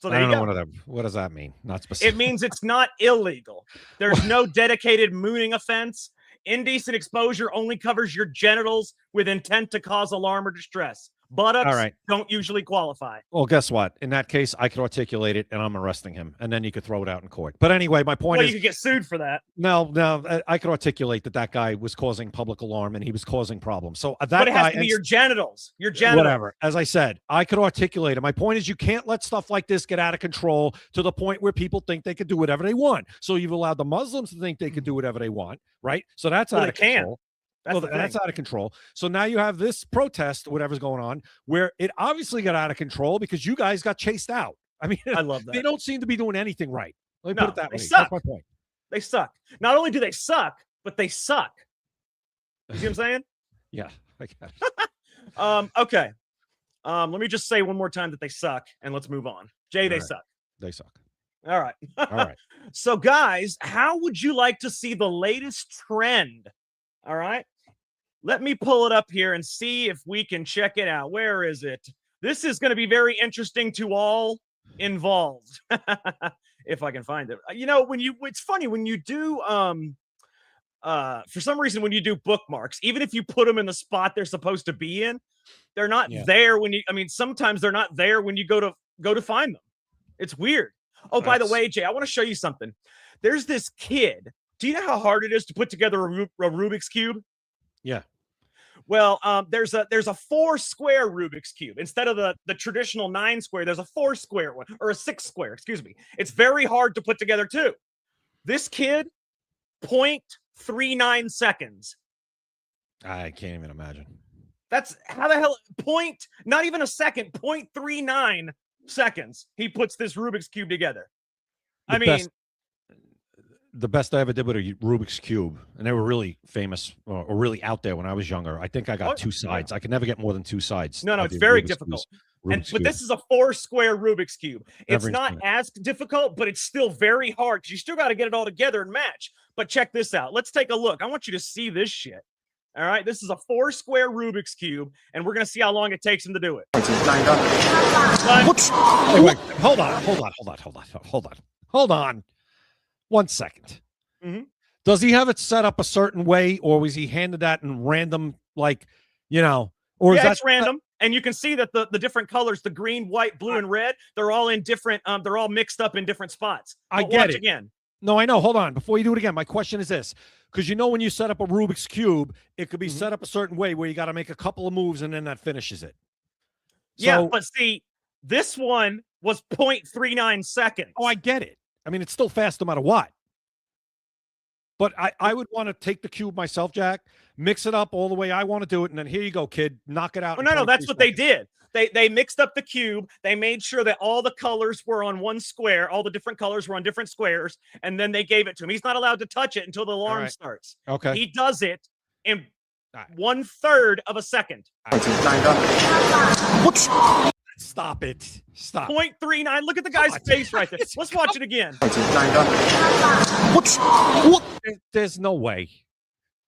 So there I don't you know go. what does that mean? Not specific. It means it's not illegal. There's no dedicated mooning offense. Indecent exposure only covers your genitals with intent to cause alarm or distress. Buttocks All right. don't usually qualify. Well, guess what? In that case, I could articulate it, and I'm arresting him, and then you could throw it out in court. But anyway, my point Well, is, you could get sued for that. no, I could articulate that guy was causing public alarm, and he was causing problems. So that But it has guy, to be your genitals. Your genitals. whatever. As I said, I could articulate it. My point is, you can't let stuff like this get out of control to the point where people think they could do whatever they want. So you've allowed the Muslims to think they could do whatever they want, right? So that's out of control. That's out of control. So now you have this protest, whatever's going on, where it obviously got out of control because you guys got chased out. I mean, I love that. They don't seem to be doing anything right. Let me put it that way. Suck. That's my point. They suck. Not only do they suck, but they suck. You see what I'm saying? Yeah, I get it. Okay. Let me just say one more time that they suck, and let's move on. Jay, they suck. They suck. All right. All right. So, guys, how would you like to see the latest trend? All right. Let me pull it up here and see if we can check it out. Where is it? This is going to be very interesting to all involved. If I can find it. It's funny when you do for some reason when you do bookmarks, even if you put them in the spot they're supposed to be in, they're not there when sometimes they're not there when you go to find them. It's weird. Oh, by the way, Jay, I want to show you something. There's this kid. Do you know how hard it is to put together a Rubik's Cube? Yeah. Well, there's a 4 square Rubik's Cube. Instead of the traditional 9 square, there's a 4 square one, or a 6 square, excuse me. It's very hard to put together too. This kid, 0.39 seconds. I can't even imagine. That's how the hell, not even a second, 0.39 seconds. He puts this Rubik's Cube together. The best I ever did with a Rubik's Cube, and they were really famous or really out there when I was younger. I think I got 2 sides. I could never get more than 2 sides. No, it's very difficult. But this is a 4 square Rubik's Cube. It's not as difficult, but it's still very hard because you still got to get it all together and match. But check this out. Let's take a look. I want you to see this shit. All right, this is a 4 square Rubik's Cube, and we're going to see how long it takes him to do it. Wait, hold on. 1 second. Mm-hmm. Does he have it set up a certain way, or was he handed that in random, or is it's random? And you can see that the different colors, the green, white, blue, and red, they're all in different, they're all mixed up in different spots. I get it. Again. No, I know. Hold on. Before you do it again, my question is this. Because when you set up a Rubik's Cube, it could be set up a certain way where you got to make a couple of moves and then that finishes it. Yeah, but see, this one was 0.39 seconds. Oh, I get it. I mean, it's still fast no matter what. But I would want to take the cube myself, Jack, mix it up all the way I want to do it, and then here you go, kid, knock it out. Oh, no, that's what they did. They mixed up the cube. They made sure that all the colors were on one square. All the different colors were on different squares, and then they gave it to him. He's not allowed to touch it until the alarm starts. Okay. He does it in 1/3 of a second. Stop it. Stop. 0.39. Look at the guy's face right there. Let's watch it again. There's no way.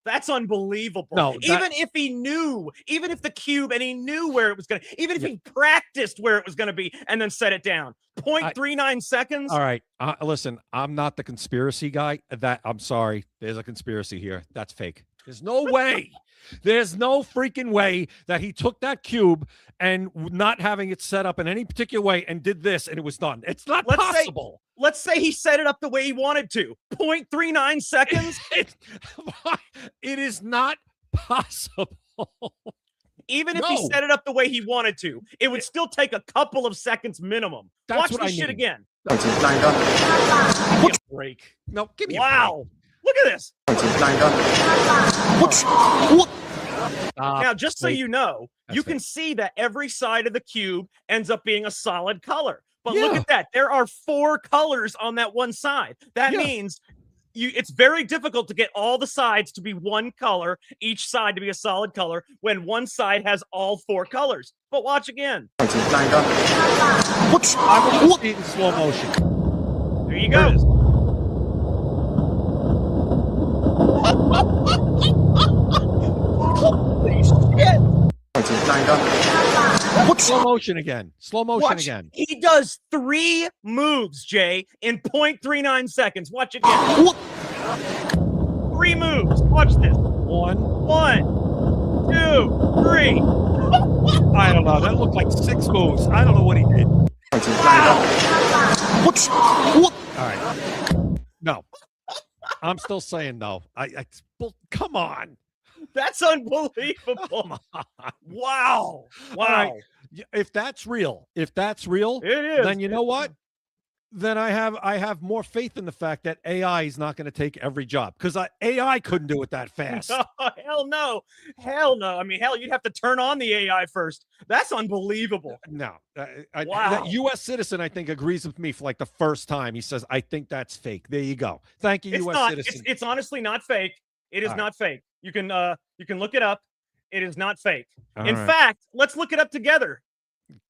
That's unbelievable. No, even if he knew, even if the cube and he knew where it was going to, even if he practiced where it was going to be and then set it down. 0.39 seconds. All right. Listen, I'm not the conspiracy guy. I'm sorry. There's a conspiracy here. That's fake. There's no way. There's no freaking way that he took that cube and not having it set up in any particular way and did this and it was done. It's not possible. Let's say he set it up the way he wanted to. 0.39 seconds. It is not possible. Even if he set it up the way he wanted to, it would still take a couple of seconds minimum. Watch this shit again. Give me a break. No, give me a break. Look at this. Now, just so you know, you can see that every side of the cube ends up being a solid color. But look at that. There are 4 colors on that one side. That means it's very difficult to get all the sides to be one color, each side to be a solid color, when one side has all 4 colors. But watch again. I want to see it in slow motion. There you go. Holy shit! Slow motion again. Slow motion again. He does 3 moves, Jay, in 0.39 seconds. Watch again. 3 moves. Watch this. 1, 2, 3. I don't know. That looked like 6 moves. I don't know what he did. All right. No. I'm still saying no. Come on. That's unbelievable. Wow. Right. If that's real, it is. then you know what? Then I have more faith in the fact that AI is not going to take every job, because AI couldn't do it that fast. Hell no. I mean, hell, you'd have to turn on the AI first. That's unbelievable. No. Wow. That U.S. citizen, I think, agrees with me for like the first time. He says, I think that's fake. There you go. Thank you, U.S. citizen. It's honestly not fake. It is not fake. You can look it up. It is not fake. In fact, let's look it up together.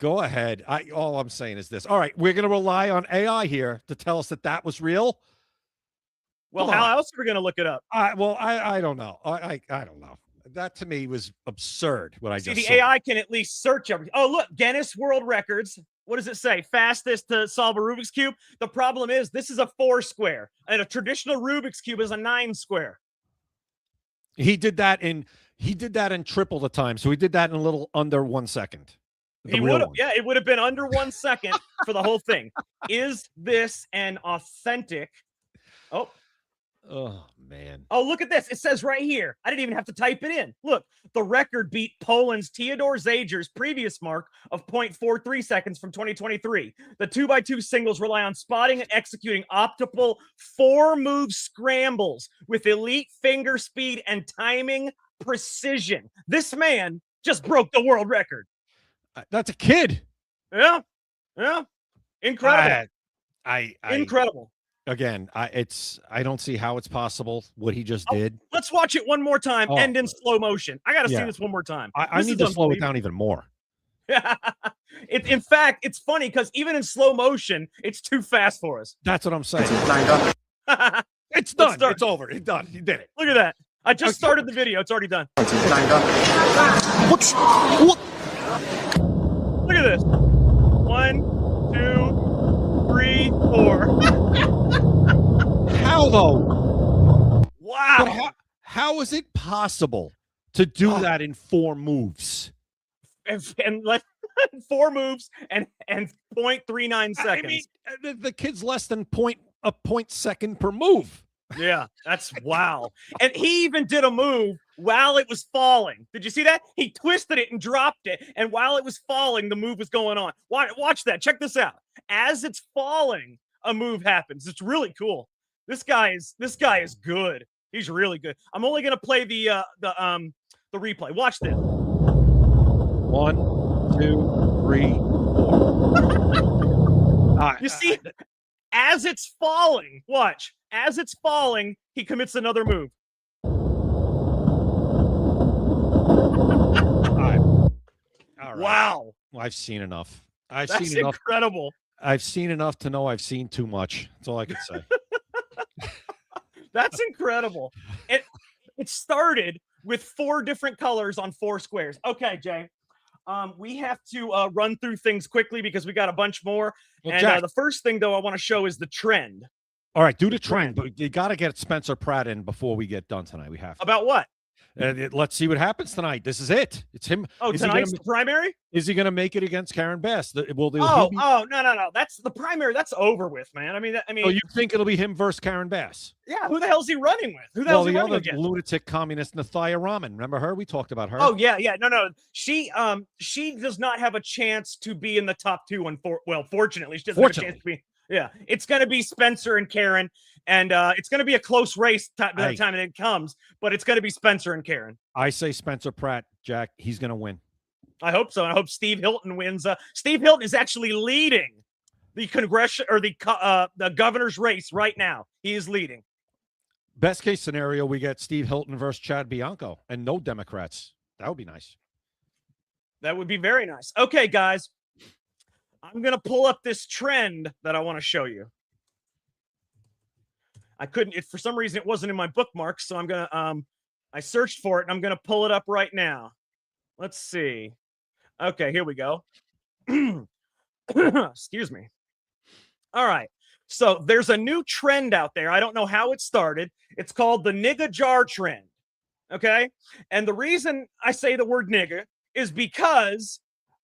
Go ahead. All I'm saying is this. All right, we're going to rely on AI here to tell us that was real. Well, how else are we going to look it up? I don't know. I don't know. That to me was absurd. What I just saw. AI can at least search everything. Oh, look, Guinness World Records. What does it say? Fastest to solve a Rubik's Cube. The problem is this is a 4 square, and a traditional Rubik's Cube is a 9 square. He did that in triple the time. So he did that in a little under 1 second. He would have, it would have been under 1 second for the whole thing. Is this an authentic? Oh man. Oh, look at this. It says right here. I didn't even have to type it in. Look, the record beat Poland's Theodor Zager's previous mark of 0.43 seconds from 2023. The 2x2 singles rely on spotting and executing optimal 4-move scrambles with elite finger speed and timing precision. This man just broke the world record. That's a kid. Yeah. Incredible. Incredible. Again, I don't see how it's possible what he just did. Let's watch it one more time, end in slow motion. I got to see this one more time. I need to slow it down even more. In fact, it's funny because even in slow motion, it's too fast for us. That's what I'm saying. It's done. It's over. It's done. You did it. Look at that. I just started the video. It's already done. Look at this. 1, 2, 3, 4. How though? Wow. But how is it possible to do that in 4 moves? And like 4 moves and 0.39 seconds. I mean, the kid's less than a point second per move. Yeah, that's wow. And he even did a move while it was falling. Did you see that? He twisted it and dropped it. And while it was falling, the move was going on. Watch that. Check this out. As it's falling, a move happens. It's really cool. This guy is good. He's really good. I'm only gonna play the replay. Watch this. 1, 2, 3, 4. You see, as it's falling, watch. As it's falling, he commits another move. All right. Wow. Well, I've seen enough. That's incredible. I've seen enough to know I've seen too much. That's all I can say. That's incredible. It started with 4 different colors on 4 squares. Okay, Jay. We have to run through things quickly because we got a bunch more. Well, and Jack, the first thing, though, I want to show is the trend. All right, do the trend, but you got to get Spencer Pratt in before we get done tonight. We have to. About what? Let's see what happens tonight. This is it. It's him. Oh, tonight's the primary? Is he going to make it against Karen Bass? No. That's the primary. That's over with, man. I mean. Oh, you think it'll be him versus Karen Bass? Yeah. Who the hell's he running with? Who the hell's he running other against? Lunatic communist Nathia Rahman. Remember her? We talked about her. Oh yeah. No. She does not have a chance to be in the top 2. Fortunately, she doesn't have a chance to be. Yeah, it's going to be Spencer and Karen. And it's going to be a close race by the time it comes, but it's going to be Spencer and Karen. I say Spencer Pratt, Jack. He's going to win. I hope so. I hope Steve Hilton wins. Steve Hilton is actually leading the the governor's race right now. He is leading. Best case scenario, we get Steve Hilton versus Chad Bianco and no Democrats. That would be nice. That would be very nice. Okay, guys. I'm going to pull up this trend that I want to show you. I couldn't, for some reason, it wasn't in my bookmarks, so I'm going to, I searched for it, and I'm going to pull it up right now. Let's see. Okay, here we go. Excuse me. All right. So there's a new trend out there. I don't know how it started. It's called the nigga jar trend. Okay? And the reason I say the word nigga is because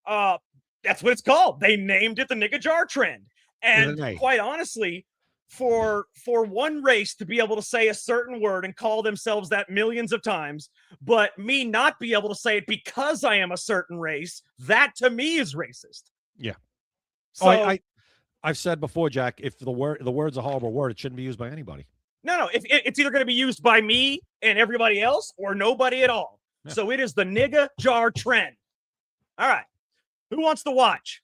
that's what it's called. They named it the nigga jar trend. And quite honestly, for one race to be able to say a certain word and call themselves that millions of times, but me not be able to say it because I am a certain race, that to me is racist. Yeah. So I've said before, Jack, if the word's a horrible word, it shouldn't be used by anybody. No, it's either going to be used by me and everybody else or nobody at all. Yeah. So it is the nigga jar trend. All right. Who wants to watch?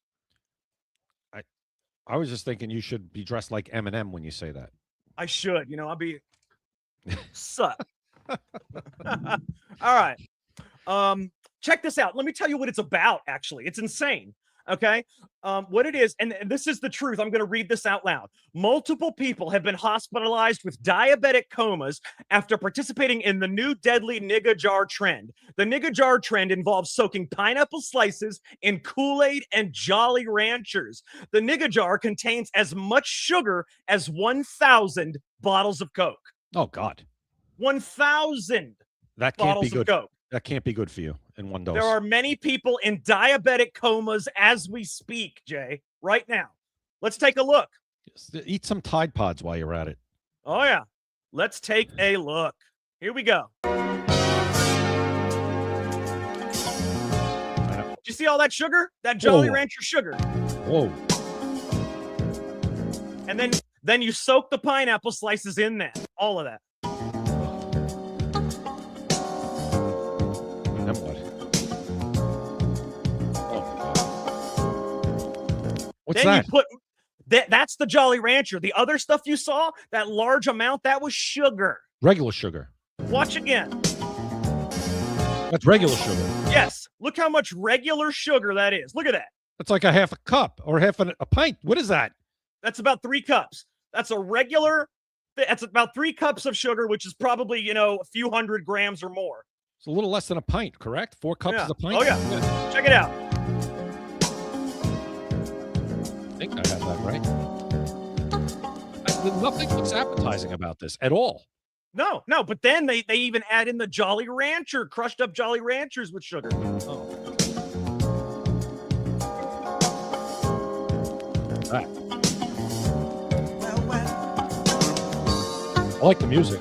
I was just thinking you should be dressed like Eminem when you say that. I should. I'll be suck. All right. Check this out. Let me tell you what it's about, actually. It's insane. Okay. What it is, and this is the truth. I'm going to read this out loud. Multiple people have been hospitalized with diabetic comas after participating in the new deadly nigga jar trend. The nigga jar trend involves soaking pineapple slices in Kool-Aid and Jolly Ranchers. The nigga jar contains as much sugar as 1,000 bottles of Coke. Oh, God. 1,000 bottles of Coke. That can't be good for you in one dose. There are many people in diabetic comas as we speak, Jay, right now. Let's take a look. Eat some Tide Pods while you're at it. Oh, yeah. Let's take a look. Here we go. Did you see all that sugar? That Jolly Rancher sugar. Whoa. And then you soak the pineapple slices in that. All of that. Then what? What's then that? You put that's the Jolly Rancher. The other stuff you saw, that large amount, that was sugar. Regular sugar. Watch again. That's regular sugar. Yes. Look how much regular sugar that is. Look at that. That's like a half a cup or half a pint. What is that? That's about 3 cups. That's a regular. That's about 3 cups of sugar, which is probably, a few hundred grams or more. It's a little less than a pint, correct? 4 cups is a pint? Oh, yeah. Check it out. I think I have that right. Nothing looks appetizing about this at all. No, but then they even add in the Jolly Rancher, crushed up Jolly Ranchers with sugar. Oh. That. I like the music.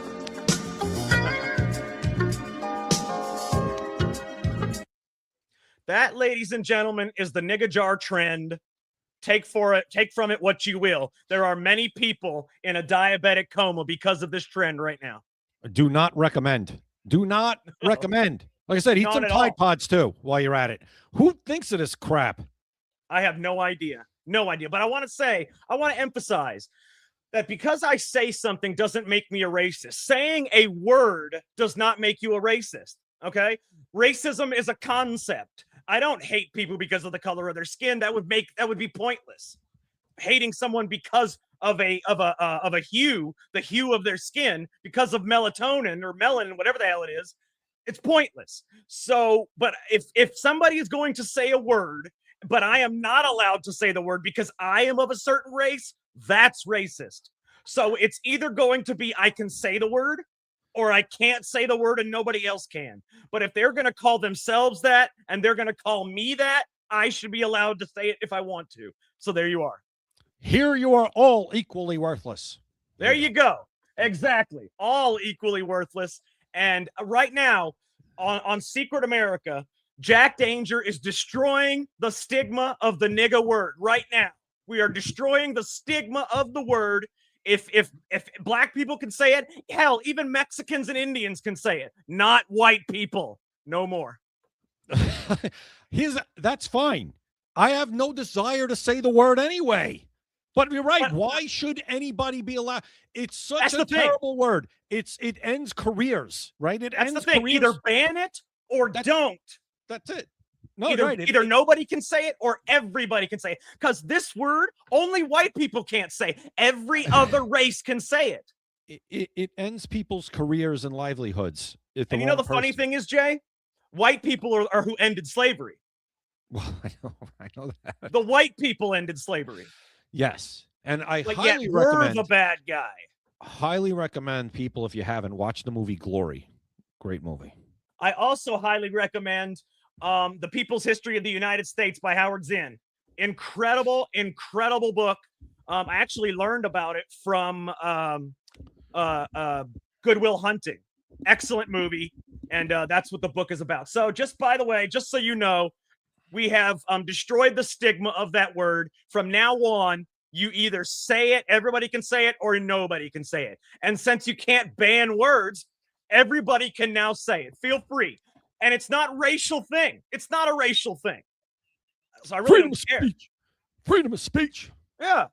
That, ladies and gentlemen, is the nigga jar trend. Take from it what you will. There are many people in a diabetic coma because of this trend right now. Do not recommend. Do not recommend. Like I said, eat some Tide Pods too while you're at it. Who thinks of this crap? I have no idea. No idea. But I want to emphasize that because I say something doesn't make me a racist. Saying a word does not make you a racist. Okay? Racism is a concept. I don't hate people because of the color of their skin. That would be pointless. Hating someone because of a hue, the hue of their skin, because of melatonin or melanin, whatever the hell it is, it's pointless. So, but if somebody is going to say a word, but I am not allowed to say the word because I am of a certain race, that's racist. So it's either going to be I can say the word, or I can't say the word and nobody else can. But if they're going to call themselves that and they're going to call me that, I should be allowed to say it if I want to. So there you are. Here you are all equally worthless. There you go. Exactly. All equally worthless. And right now on Secret America, Jack Danger is destroying the stigma of the nigga word right now. We are destroying the stigma of the word. If black people can say it, hell, even Mexicans and Indians can say it. Not white people. No more. That's fine. I have no desire to say the word anyway. But you're right. Why should anybody be allowed? It's such a terrible word. It ends careers, right? That's the thing. Either ban it or don't. That's it. No, either nobody can say it or everybody can say it. Because this word, only white people can't say. Every other race can say it. It ends people's careers and livelihoods. And you know the funny thing is, Jay? White people are who ended slavery. Well, I know that. The white people ended slavery. Yes. And I But highly yet recommend. we're the bad guy. Highly recommend people, if you haven't, watch the movie Glory. Great movie. I also highly recommend The People's History of the United States by Howard Zinn. Incredible book. I actually learned about it from Good Will Hunting. Excellent movie. And that's what the book is about. So just by the way, just so you know, we have destroyed the stigma of that word. From now on, you either say it, everybody can say it, or nobody can say it. And since you can't ban words, everybody can now say it. Feel free. And it's not a racial thing. It's not a racial thing. So I really don't care. Freedom of speech. Yeah.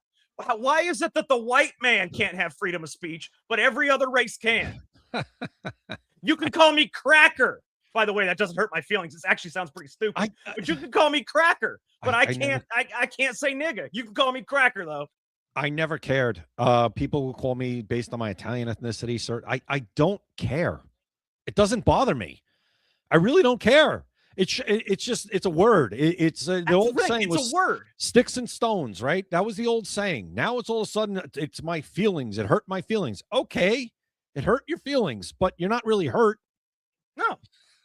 Why is it that the white man can't have freedom of speech, but every other race can? You can call me cracker. By the way, that doesn't hurt my feelings. It actually sounds pretty stupid. But you can call me cracker. But I can't say nigga. You can call me cracker though. I never cared. People will call me based on my Italian ethnicity, sir. I don't care. It doesn't bother me. I really don't care. It's a word. The old saying was a word. Sticks and stones, right? That was the old saying. Now it's all of a sudden it's my feelings. It hurt my feelings. Okay, it hurt your feelings, but you're not really hurt.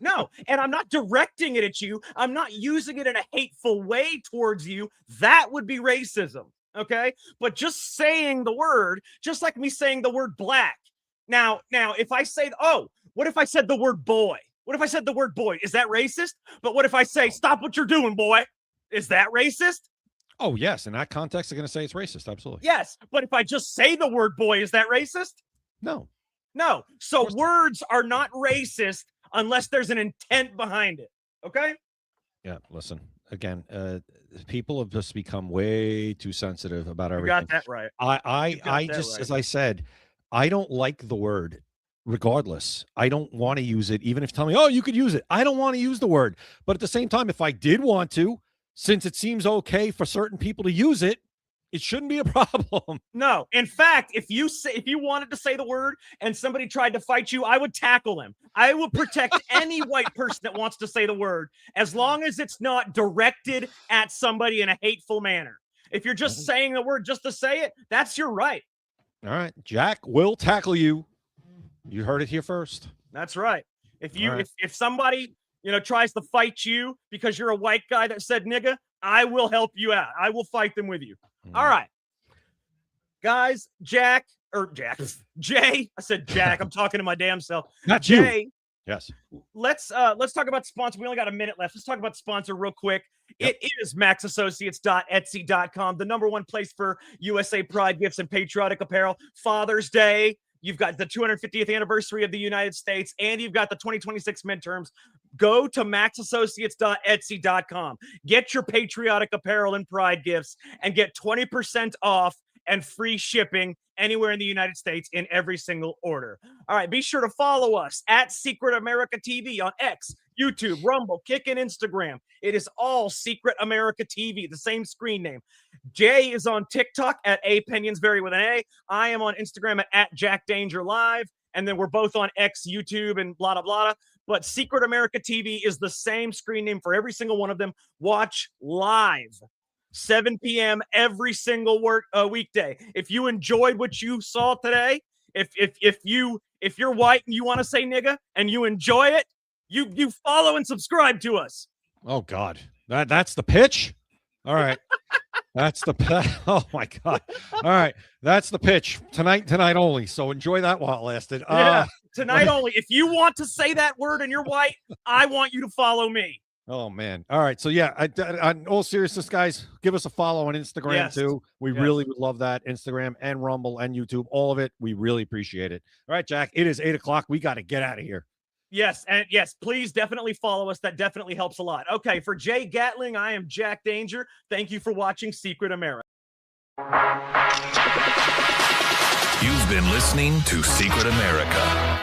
No, and I'm not directing it at you. I'm not using it in a hateful way towards you. That would be racism, okay? But just saying the word, just like me saying the word black. Now, if I say, what if I said the word boy? What if I said the word boy? Is that racist? But what if I say, stop what you're doing, boy? Is that racist? Oh, yes. In that context, they're going to say it's racist. Absolutely. Yes. But if I just say the word boy, is that racist? No. So words are not racist unless there's an intent behind it. Okay? Yeah. Listen, again, people have just become way too sensitive about everything. You got that right. I just, right. As I said, I don't like the word. Regardless, I don't want to use it. Even if you tell me, oh, you could use it. I don't want to use the word. But at the same time, if I did want to, since it seems okay for certain people to use it, it shouldn't be a problem. No. In fact, if you wanted to say the word and somebody tried to fight you, I would tackle him. I would protect any white person that wants to say the word, as long as it's not directed at somebody in a hateful manner. If you're just saying the word just to say it, that's your right. All right. Jack will tackle you. You heard it here first. That's right. If somebody, tries to fight you because you're a white guy that said nigga, I will help you out. I will fight them with you. All right. Guys, Jay. I said Jack. I'm talking to my damn self. Not Jay. You. Yes. Let's talk about the sponsor. We only got a minute left. Let's talk about the sponsor real quick. Yep. It is maxassociates.etsy.com, the #1 place for USA Pride gifts and patriotic apparel. Father's Day. You've got the 250th anniversary of the United States, and you've got the 2026 midterms. Go to maxassociates.etsy.com. Get your patriotic apparel and pride gifts and get 20% off and free shipping anywhere in the United States in every single order. All right, be sure to follow us at Secret America TV on X, YouTube, Rumble, Kick, and Instagram. It is all Secret America TV, the same screen name. Jay is on TikTok at APinionsVary with an A. I am on Instagram at Jack Danger Live. And then we're both on X, YouTube, and blah, blah, blah. But Secret America TV is the same screen name for every single one of them. Watch live, 7 p.m. every single weekday. If you enjoyed what you saw today, if you're white and you want to say nigga and you enjoy it, you follow and subscribe to us. Oh God, that's the pitch. All right. That's the oh my God. All right. That's the pitch. Tonight only. So enjoy that while it lasted. Tonight only. If you want to say that word and you're white, I want you to follow me. Oh man. All right. So yeah, on all seriousness, guys, give us a follow on Instagram Yes. too. We Yes. really would love that. Instagram and Rumble and YouTube, all of it. We really appreciate it. All right, Jack. It is 8:00. We got to get out of here. Yes, and yes, please definitely follow us. That definitely helps a lot. Okay, for Jay Gatling, I am Jack Danger. Thank you for watching Secret America. You've been listening to Secret America.